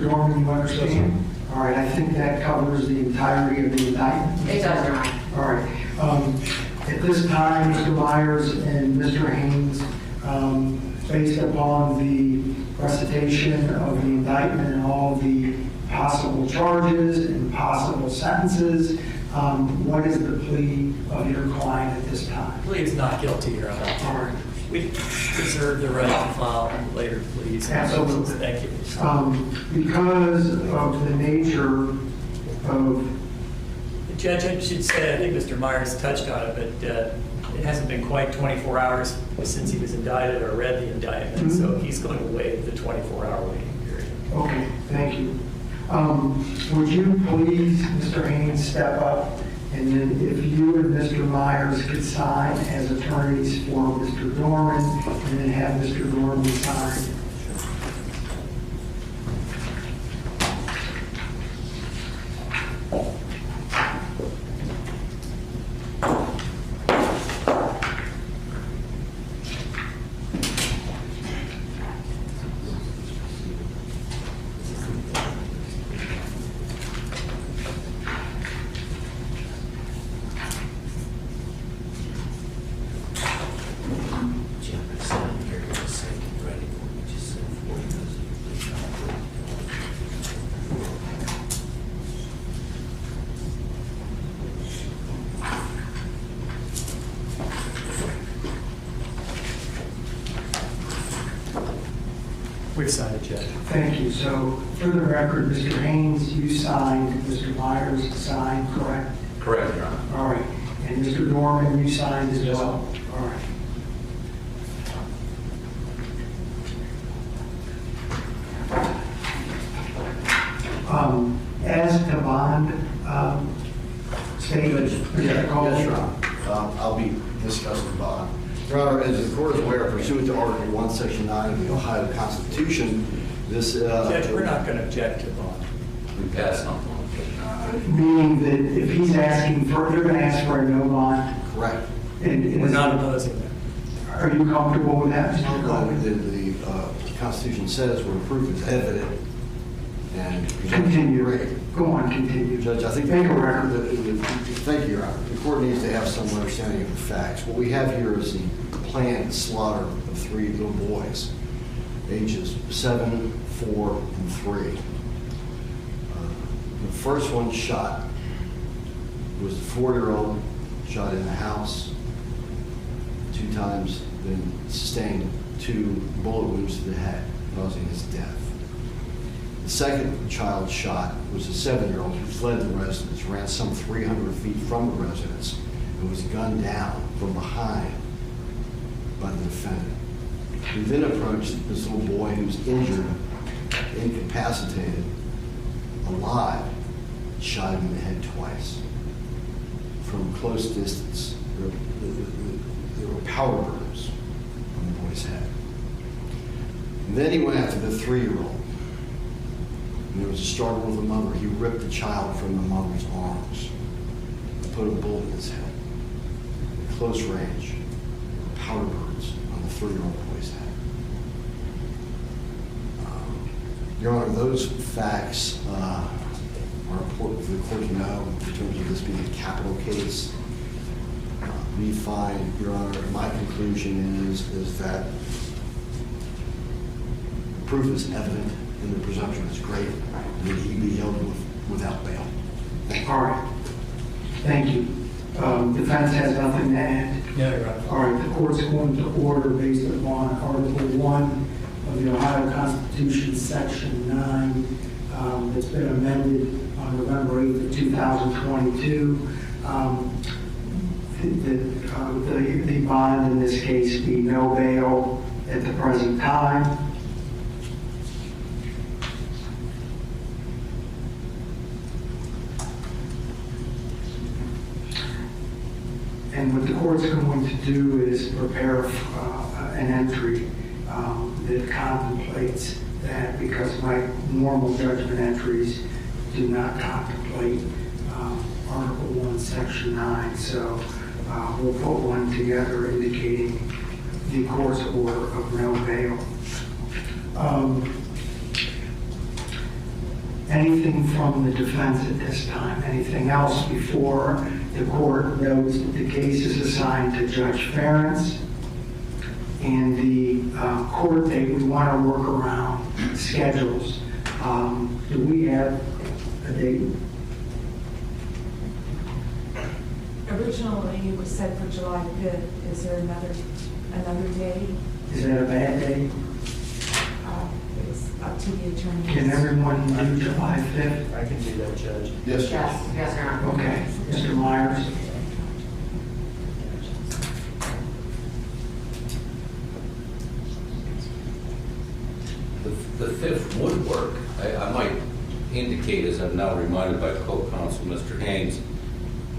Doerman, you understand? All right, I think that covers the entirety of the indictment. It does, Your Honor. All right. At this time, Mr. Myers and Mr. Haynes, based upon the recitation of the indictment and all the possible charges and possible sentences, what is the plea of your client at this time? Plea is not guilty, Your Honor. All right. We reserve the right to file later pleas. Absolutely. Thank you. Because of the nature of... Judge, I should say, I think Mr. Myers touched on it, but it hasn't been quite 24 hours since he was indicted or read the indictment, so he's going to waive the 24-hour waiting period. Okay, thank you. Would you please, Mr. Haynes, step up, and then if you and Mr. Myers could sign as attorneys for Mr. Doerman, and then have Mr. Doerman sign. We've signed it, Judge. Thank you. So, for the record, Mr. Haynes, you signed, Mr. Myers signed, correct? Correct, Your Honor. All right. And Mr. Doerman, you signed as Yes. well? All right. As to bond statement, is that called? Yes, Your Honor. I'll be discussing bond. Your Honor, as the court is aware, pursuant to Article 1, Section 9 of the Ohio Constitution, this... Judge, we're not going to object to bond. We passed on. Meaning that if he's asking for, they're going to ask for a no bond? Correct. And We're not opposing that. Are you comfortable with that, Mr. No, Coleman? the Constitution says where proof is evident and... Continue. Great. Go on, continue. Judge, I think... Make a record. Thank you, Your Honor. The court needs to have some understanding of the facts. What we have here is the planned slaughter of 3 little boys, ages 7, 4, and 3. The first one shot was a 4-year-old, shot in the house 2 times, then sustained 2 bullet wounds to the head, causing his death. The second child shot was a 7-year-old who fled the residence, ran some 300 feet from the residence, and was gunned down from behind by the defendant. We then approached this little boy who was injured, incapacitated, alive, shot him in the head twice from close distance. There were powder burns on the boy's head. And then he went after the 3-year-old. And there was a struggle with the mother. He ripped the child from the mother's arms and put a bullet in his head. At close range, powder burns on the 3-year-old boy's head. Your Honor, those facts are important for the court to know in terms of this being a capital case. We find, Your Honor, my conclusion is that proof is evident and the presumption is great, and that he be held without bail. All right. Thank you. Defense has nothing to add. No, Your Honor. All right, the court's going to order based upon Article 1 of the Ohio Constitution, Section 9, that's been amended on November 8th of 2022. The bond in this case be no bail at the present time. And what the court's going to do is prepare an entry that contemplates that, because my normal judgment entries do not contemplate Article 1, Section 9. So we'll put one together indicating the court's order of no bail. Anything from the defense at this time? Anything else before the court notes that the case is assigned to Judge Ferentz? And the court date, we want to work around schedules. Do we have a date? Originally, it was set for July 5th. Is there another day? Is that a bad date? It's up to the attorney. Can everyone do July 5th? I can do that, Judge. Yes, Yes, yes, Your Honor. Okay, Mr. Myers? The 5th would work. I might indicate, as I'm now reminded by co-counsel Mr. Haynes,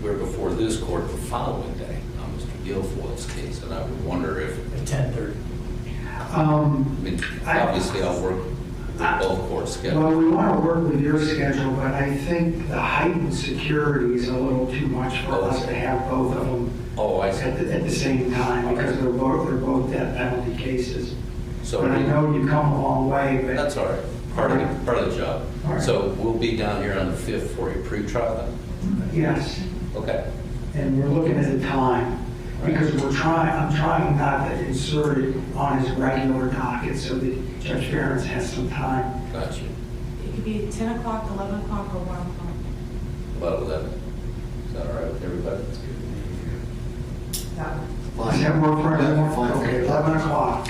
we're before this court the following day on Mr. Guilfoyle's case, and I would wonder if, At 10:30. I mean, obviously I'll work with both court schedules. Well, we want to work with your schedule, but I think the heightened security is a little too much for us to have both of them Oh, I see. at the same time, because they're both death penalty cases. So But I know you've come a long way, but that's all right. Part of the job. All right. So we'll be down here on the 5th for a pretrial then? yes, Okay. and we're looking at the time, because I'm trying not to insert it on his regular docket so that Judge Ferentz has some time. Got you. It could be 10 o'clock, 11 o'clock, or 1 o'clock. About 11. Is that all right with everybody? Does that work for everyone? Fine. Okay, 11 o'clock.